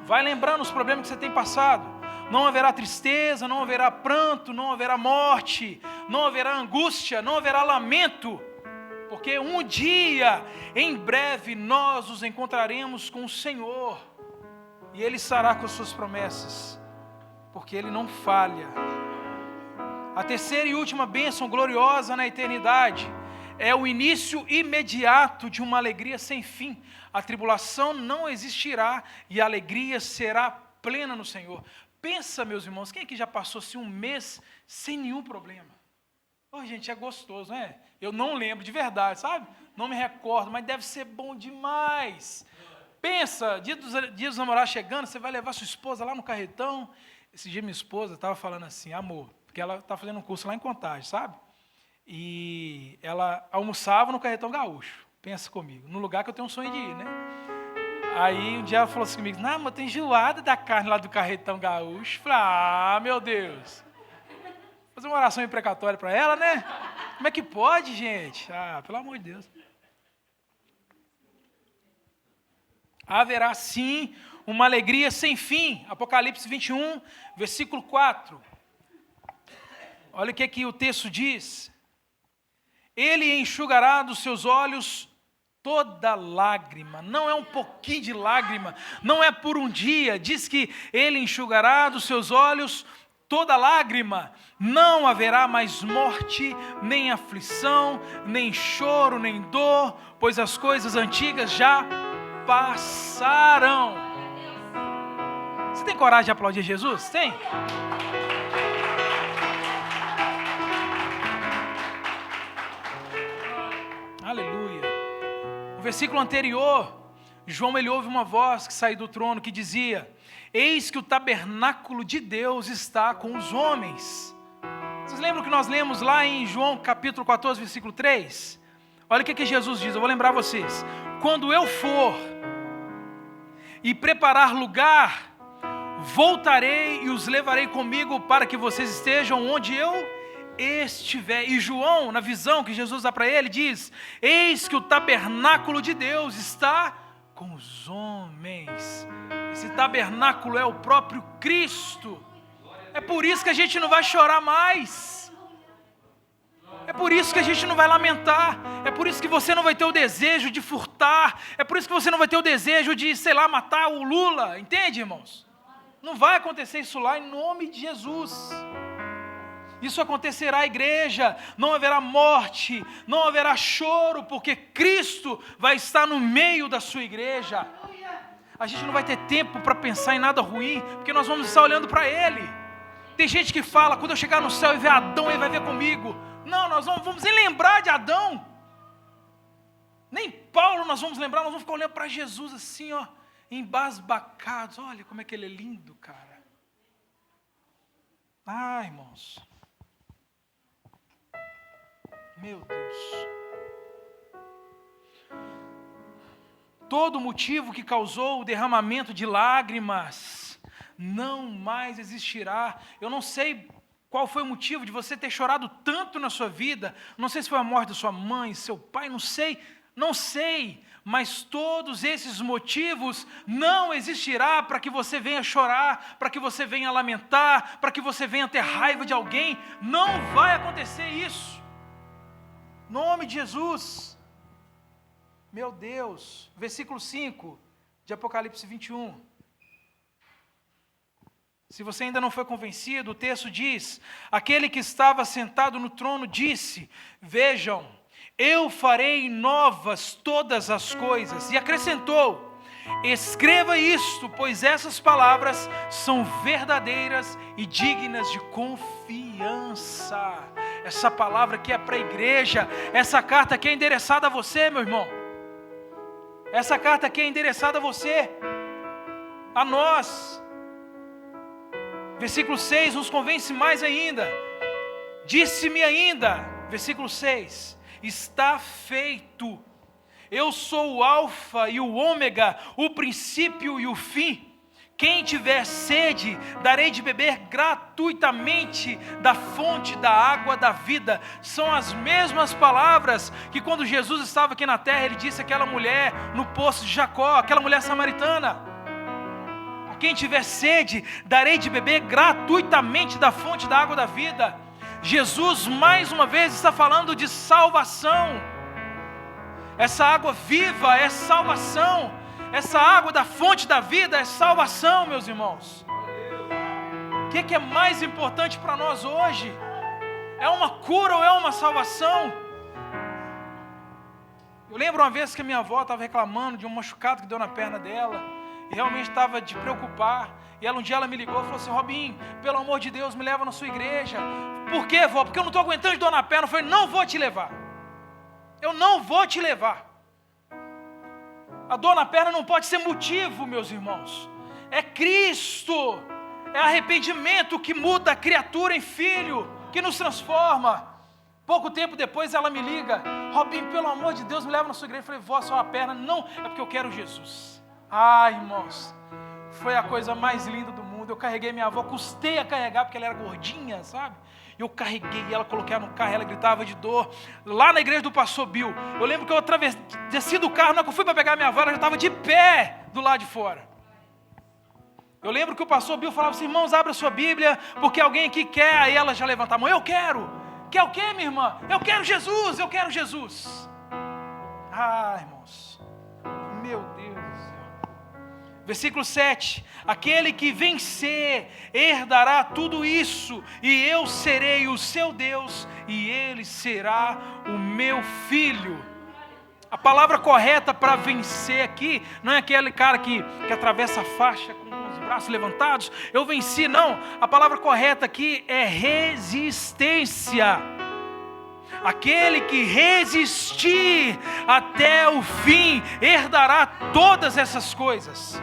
Vai lembrando os problemas que você tem passado. Não haverá tristeza, não haverá pranto, não haverá morte, não haverá angústia, não haverá lamento. Porque um dia, em breve, nós nos encontraremos com o Senhor. E Ele estará com as suas promessas. Porque Ele não falha. A terceira e última bênção gloriosa na eternidade é o início imediato de uma alegria sem fim. A tribulação não existirá e a alegria será plena no Senhor. Pensa, meus irmãos, quem aqui já passou-se um mês sem nenhum problema? Oh, gente, é gostoso, não é? Eu não lembro de verdade, sabe? Não me recordo, mas deve ser bom demais. Pensa, dia dos namorados chegando, você vai levar sua esposa lá no carretão. Esse dia minha esposa estava falando assim: amor, porque ela está fazendo um curso lá em Contagem, sabe? E ela almoçava no Carretão Gaúcho, pensa comigo, no lugar que eu tenho um sonho de ir, né? Aí um dia ela falou assim comigo: não, mas tem enjoada da carne lá do Carretão Gaúcho. Eu falei: meu Deus. Fazer uma oração imprecatória para ela, né? Como é que pode, gente? Pelo amor de Deus. Haverá sim uma alegria sem fim. Apocalipse 21, versículo 4. Olha o que o texto diz. Ele enxugará dos seus olhos toda lágrima. Não é um pouquinho de lágrima, não é por um dia. Diz que Ele enxugará dos seus olhos toda lágrima. Não haverá mais morte, nem aflição, nem choro, nem dor, pois as coisas antigas já passaram. Você tem coragem de aplaudir Jesus? Tem? Aleluia. No versículo anterior, João ele ouve uma voz que saiu do trono que dizia: eis que o tabernáculo de Deus está com os homens. Vocês lembram que nós lemos lá em João capítulo 14, versículo 3? Olha o que Jesus diz, eu vou lembrar vocês. Quando eu for e preparar lugar, voltarei e os levarei comigo para que vocês estejam onde eu estiver. E João, na visão que Jesus dá para ele, diz: eis que o tabernáculo de Deus está com os homens. Esse tabernáculo é o próprio Cristo. É por isso que a gente não vai chorar mais. É por isso que a gente não vai lamentar. É por isso que você não vai ter o desejo de furtar. É por isso que você não vai ter o desejo de, matar o Lula. Entende, irmãos? Não vai acontecer isso lá em nome de Jesus. Isso acontecerá, igreja. Não haverá morte, não haverá choro, porque Cristo vai estar no meio da sua igreja. A gente não vai ter tempo para pensar em nada ruim, porque nós vamos estar olhando para Ele. Tem gente que fala: quando eu chegar no céu e ver Adão, Ele vai ver comigo. Não, nós não vamos nem lembrar de Adão. Nem Paulo nós vamos lembrar, nós vamos ficar olhando para Jesus assim, ó, embasbacados. Olha como é que Ele é lindo, cara. Irmãos. Meu Deus. Todo motivo que causou o derramamento de lágrimas não mais existirá. Eu não sei qual foi o motivo de você ter chorado tanto na sua vida. Não sei se foi a morte da sua mãe, seu pai, não sei. Mas todos esses motivos não existirá para que você venha chorar, para que você venha lamentar, para que você venha ter raiva de alguém. Não vai acontecer isso. Nome de Jesus. Meu Deus. Versículo 5 de Apocalipse 21. Se você ainda não foi convencido, o texto diz: aquele que estava sentado no trono disse: vejam, eu farei novas todas as coisas. E acrescentou: escreva isto, pois essas palavras são verdadeiras e dignas de confiança. Essa palavra aqui é para a igreja. Essa carta aqui é endereçada a você, meu irmão. Essa carta aqui é endereçada a você, a nós. Versículo 6 nos convence mais ainda. Disse-me ainda, versículo 6, está feito. Eu sou o alfa e o ômega, o princípio e o fim. Quem tiver sede, darei de beber gratuitamente da fonte da água da vida. São as mesmas palavras que quando Jesus estava aqui na terra, ele disse àquela mulher no poço de Jacó, aquela mulher samaritana: a quem tiver sede, darei de beber gratuitamente da fonte da água da vida. Jesus mais uma vez está falando de salvação. Essa água viva é salvação. Essa água da fonte da vida é salvação, meus irmãos. O que é mais importante para nós hoje? É uma cura ou é uma salvação? Eu lembro uma vez que a minha avó estava reclamando de um machucado que deu na perna dela, e realmente estava de preocupar. E um dia ela me ligou e falou assim: Robinho, pelo amor de Deus, me leva na sua igreja. Por quê, vó? Porque eu não estou aguentando de dor na perna. Eu falei: não vou te levar. Eu não vou te levar. A dor na perna não pode ser motivo, meus irmãos. É Cristo, é arrependimento que muda a criatura em filho, que nos transforma. Pouco tempo depois ela me liga: Robinho, pelo amor de Deus, me leva na sua igreja. Eu falei: vó, só a perna. Não, é porque eu quero Jesus. Irmãos, foi a coisa mais linda do mundo. Eu carreguei minha avó, custei a carregar porque ela era gordinha, sabe? Eu carreguei ela, coloquei ela no carro, ela gritava de dor. Lá na igreja do pastor Bill, eu lembro que eu desci do carro, na hora que eu fui para pegar minha avó, ela já estava de pé do lado de fora. Eu lembro que o pastor Bill falava assim: irmãos, abra sua Bíblia, porque alguém aqui quer. Aí ela já levantava a mão: eu quero. Quer o quê, minha irmã? Eu quero Jesus, eu quero Jesus. Irmãos, meu Deus do céu. Versículo 7, aquele que vencer herdará tudo isso, e eu serei o seu Deus, e ele será o meu filho. A palavra correta para vencer aqui, não é aquele cara que atravessa a faixa com os braços levantados: eu venci, não. A palavra correta aqui é resistência. Aquele que resistir até o fim herdará todas essas coisas.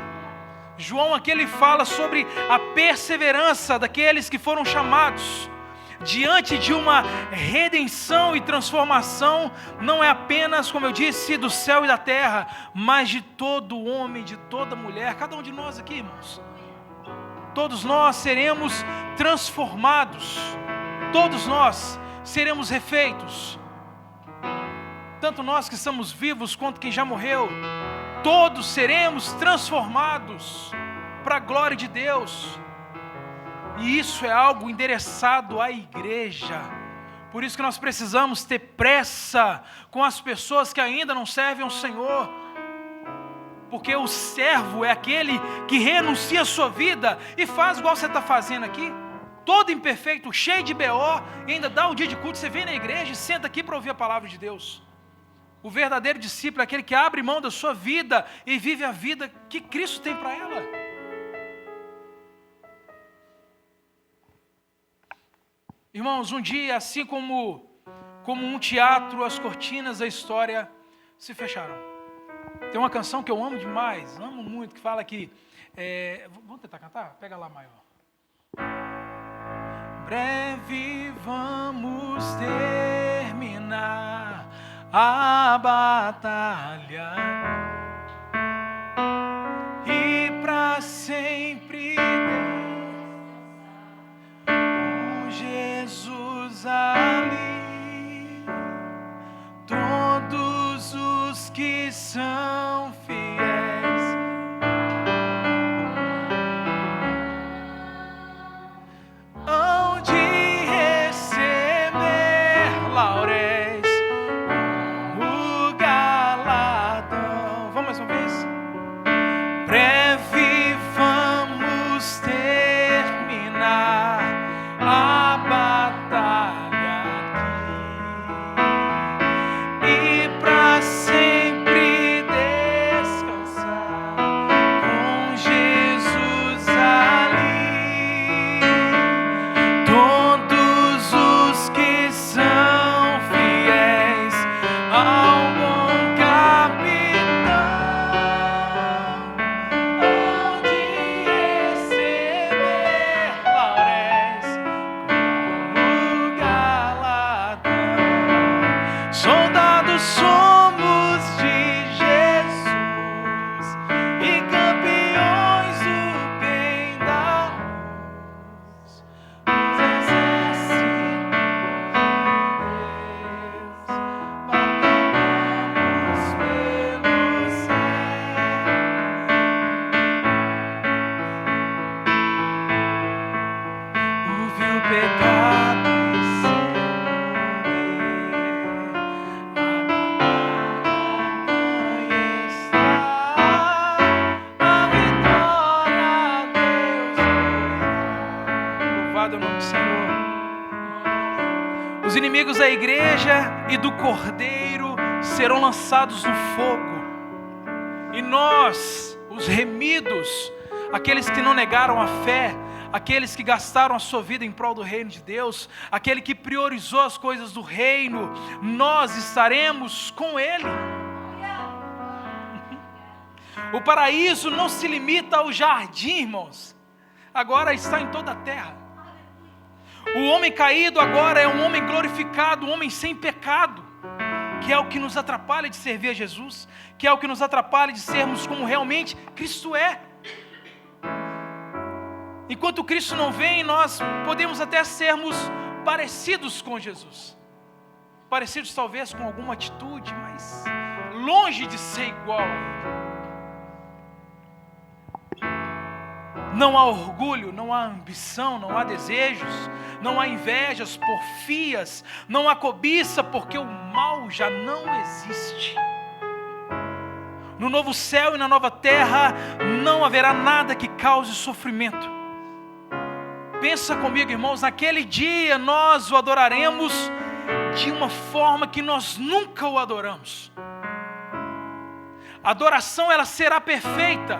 João aqui ele fala sobre a perseverança daqueles que foram chamados. Diante de uma redenção e transformação, não é apenas, como eu disse, do céu e da terra, mas de todo homem, de toda mulher. Cada um de nós aqui, irmãos, todos nós seremos transformados. Todos nós seremos refeitos. Tanto nós que estamos vivos, quanto quem já morreu. Todos seremos transformados para a glória de Deus. E isso é algo endereçado à igreja. Por isso que nós precisamos ter pressa com as pessoas que ainda não servem ao Senhor. Porque o servo é aquele que renuncia a sua vida e faz igual você está fazendo aqui. Todo imperfeito, cheio de BO, e ainda dá o dia de culto. Você vem na igreja e senta aqui para ouvir a palavra de Deus. O verdadeiro discípulo é aquele que abre mão da sua vida e vive a vida que Cristo tem para ela. Irmãos, um dia, assim como um teatro, as cortinas da história se fecharam. Tem uma canção que eu amo demais, amo muito, que fala que... vamos tentar cantar? Pega lá maior. Breve vamos terminar a batalha e para sempre com Jesus ali, todos os que são fiéis hão de receber lauréis somos de Jesus e campeões do bem da luz. Nos exércitos de Deus, batalhamos pelo céu. O vil pecado e seu Louvado é o nome do Senhor. Os inimigos da igreja e do Cordeiro serão lançados no fogo. E nós, os remidos, aqueles que não negaram a fé, aqueles que gastaram a sua vida em prol do reino de Deus, aquele que priorizou as coisas do reino, nós estaremos com Ele. O paraíso não se limita ao jardim, irmãos. Agora está em toda a terra. O homem caído agora é um homem glorificado, um homem sem pecado, que é o que nos atrapalha de servir a Jesus, que é o que nos atrapalha de sermos como realmente Cristo é. Enquanto Cristo não vem, nós podemos até sermos parecidos com Jesus. Parecidos talvez com alguma atitude, mas longe de ser igual a Ele. Não há orgulho, não há ambição, não há desejos, não há invejas, porfias, não há cobiça, porque o mal já não existe. No novo céu e na nova terra não haverá nada que cause sofrimento. Pensa comigo, irmãos, naquele dia nós o adoraremos de uma forma que nós nunca o adoramos. A adoração ela será perfeita,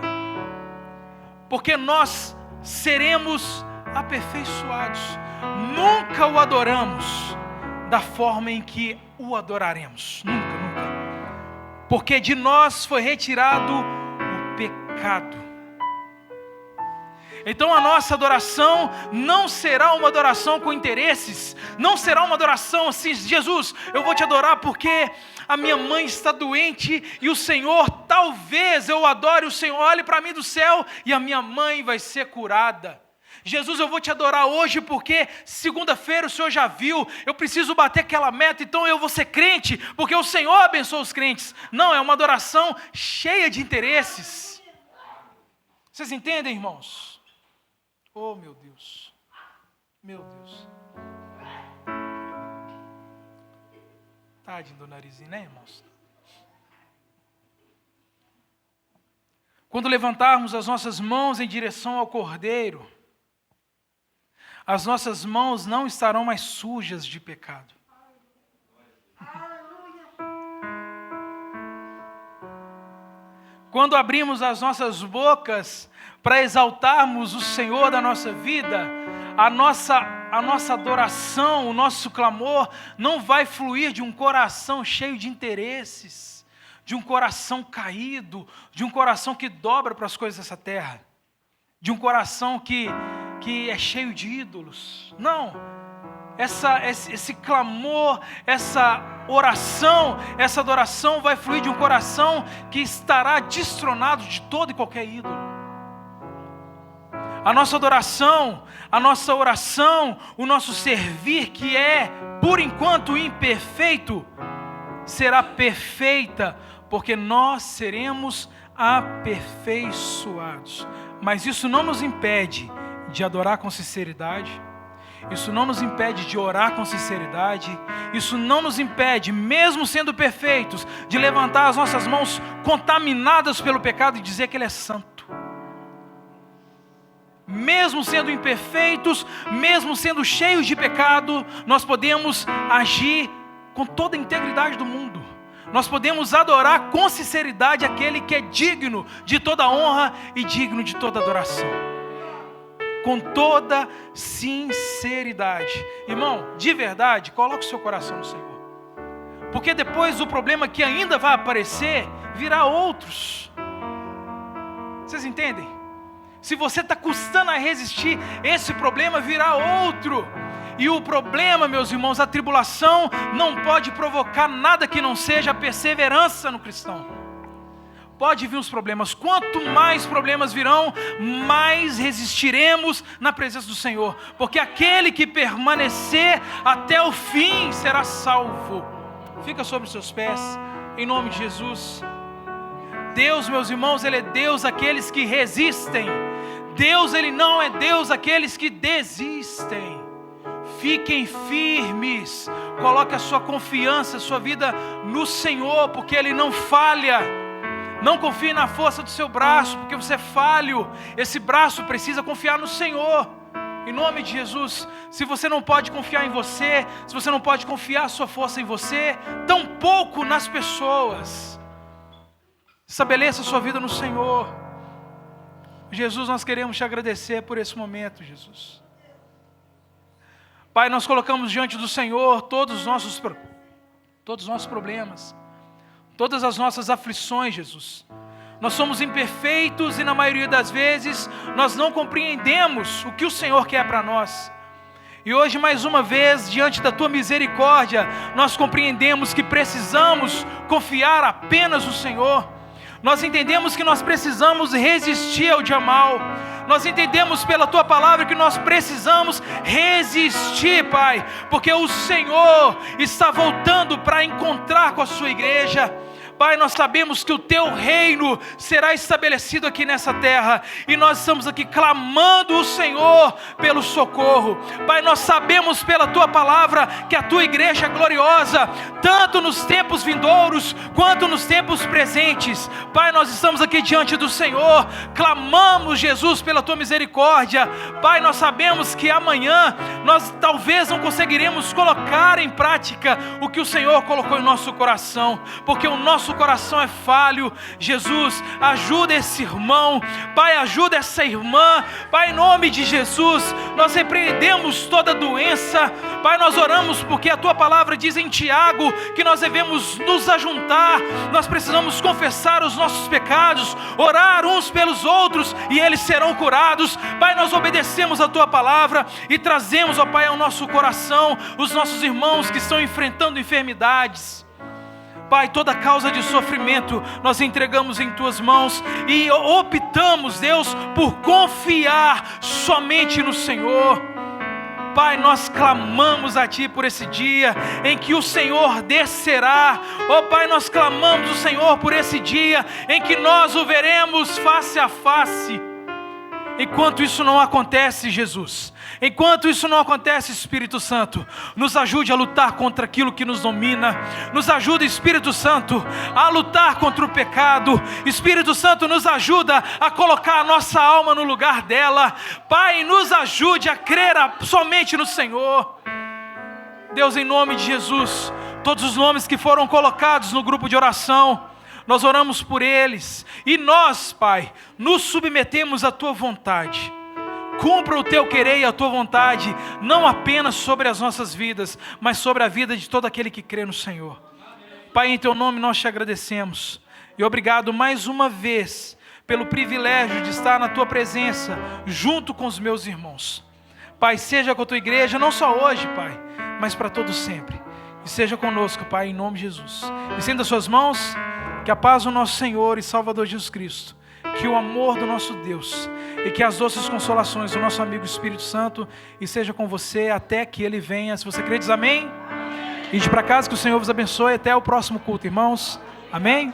porque nós seremos aperfeiçoados. Nunca o adoramos da forma em que o adoraremos. Nunca, nunca. Porque de nós foi retirado o pecado. Então a nossa adoração não será uma adoração com interesses, não será uma adoração assim, Jesus, eu vou te adorar porque a minha mãe está doente e o Senhor, talvez eu adore o Senhor, olhe para mim do céu e a minha mãe vai ser curada. Jesus, eu vou te adorar hoje porque segunda-feira o Senhor já viu, eu preciso bater aquela meta, então eu vou ser crente, porque o Senhor abençoa os crentes. Não, é uma adoração cheia de interesses. Vocês entendem, irmãos? Oh, meu Deus, meu Deus. Tadinho do narizinho, né, irmãos? Quando levantarmos as nossas mãos em direção ao Cordeiro, as nossas mãos não estarão mais sujas de pecado. Quando abrimos as nossas bocas para exaltarmos o Senhor da nossa vida, a nossa adoração, o nosso clamor não vai fluir de um coração cheio de interesses, de um coração caído, de um coração que dobra para as coisas dessa terra, de um coração que é cheio de ídolos. Não, esse clamor, essa oração, essa adoração vai fluir de um coração que estará destronado de todo e qualquer ídolo. A nossa adoração, a nossa oração, o nosso servir, que é, por enquanto, imperfeito, será perfeita, porque nós seremos aperfeiçoados. Mas isso não nos impede de adorar com sinceridade, isso não nos impede de orar com sinceridade, isso não nos impede, mesmo sendo perfeitos, de levantar as nossas mãos contaminadas pelo pecado e dizer que Ele é santo. Mesmo sendo imperfeitos, mesmo sendo cheios de pecado, nós podemos agir com toda a integridade do mundo. Nós podemos adorar com sinceridade aquele que é digno de toda honra e digno de toda adoração. Com toda sinceridade. Irmão, de verdade, coloque o seu coração no Senhor. Porque depois o problema que ainda vai aparecer, virá outros. Vocês entendem? Se você está custando a resistir, esse problema virá outro. E o problema, meus irmãos, a tribulação não pode provocar nada que não seja a perseverança no cristão. Pode vir os problemas, quanto mais problemas virão, mais resistiremos na presença do Senhor, porque aquele que permanecer até o fim será salvo. Fica sobre os seus pés, em nome de Jesus. Deus, meus irmãos, Ele é Deus daqueles que resistem. Deus, Ele não é Deus daqueles que desistem. Fiquem firmes, coloque a sua confiança, a sua vida no Senhor, porque Ele não falha. Não confie na força do seu braço, porque você é falho. Esse braço precisa confiar no Senhor. Em nome de Jesus. Se você não pode confiar em você, se você não pode confiar a sua força em você, tampouco nas pessoas. Estabeleça a sua vida no Senhor. Jesus, nós queremos te agradecer por esse momento, Jesus. Pai, nós colocamos diante do Senhor todos os nossos problemas, todas as nossas aflições, Jesus. Nós somos imperfeitos e na maioria das vezes nós não compreendemos o que o Senhor quer para nós. E hoje, mais uma vez, diante da Tua misericórdia, nós compreendemos que precisamos confiar apenas no Senhor. Nós entendemos que nós precisamos resistir ao dia mal. Nós entendemos pela Tua palavra que nós precisamos resistir, Pai, porque o Senhor está voltando para encontrar com a Sua igreja. Pai, nós sabemos que o Teu reino será estabelecido aqui nessa terra, e nós estamos aqui clamando o Senhor pelo socorro. Pai, nós sabemos pela Tua palavra que a Tua igreja é gloriosa, tanto nos tempos vindouros, quanto nos tempos presentes. Pai, nós estamos aqui diante do Senhor, clamamos, Jesus, pela Tua misericórdia. Pai, nós sabemos que amanhã nós talvez não conseguiremos colocar em prática o que o Senhor colocou em nosso coração, porque o nosso coração é falho. Jesus, ajuda esse irmão, Pai, ajuda essa irmã, Pai, em nome de Jesus. Nós repreendemos toda doença, Pai, nós oramos porque a Tua palavra diz em Tiago que nós devemos nos ajuntar, nós precisamos confessar os nossos pecados, orar uns pelos outros e eles serão curados. Pai, nós obedecemos a Tua palavra e trazemos, ó Pai, ao nosso coração os nossos irmãos que estão enfrentando enfermidades. Pai, toda causa de sofrimento nós entregamos em Tuas mãos e optamos, Deus, por confiar somente no Senhor. Pai, nós clamamos a Ti por esse dia em que o Senhor descerá. Oh Pai, nós clamamos o Senhor por esse dia em que nós o veremos face a face. Enquanto isso não acontece, Jesus, enquanto isso não acontece, Espírito Santo, nos ajude a lutar contra aquilo que nos domina. Nos ajuda, Espírito Santo, a lutar contra o pecado. Espírito Santo, nos ajuda a colocar a nossa alma no lugar dela. Pai, nos ajude a crer somente no Senhor. Deus, em nome de Jesus, todos os nomes que foram colocados no grupo de oração, nós oramos por eles, e nós, Pai, nos submetemos à Tua vontade. Cumpra o Teu querer e a Tua vontade, não apenas sobre as nossas vidas, mas sobre a vida de todo aquele que crê no Senhor. Pai, em Teu nome nós Te agradecemos, e obrigado mais uma vez, pelo privilégio de estar na Tua presença, junto com os meus irmãos. Pai, seja com a Tua igreja, não só hoje, Pai, mas para todo sempre. E seja conosco, Pai, em nome de Jesus. Estenda as suas mãos. Que a paz do nosso Senhor e Salvador Jesus Cristo, que o amor do nosso Deus e que as doces consolações do nosso amigo Espírito Santo esteja com você até que Ele venha. Se você crê, diz amém. Ide para casa, que o Senhor vos abençoe. Até o próximo culto, irmãos. Amém.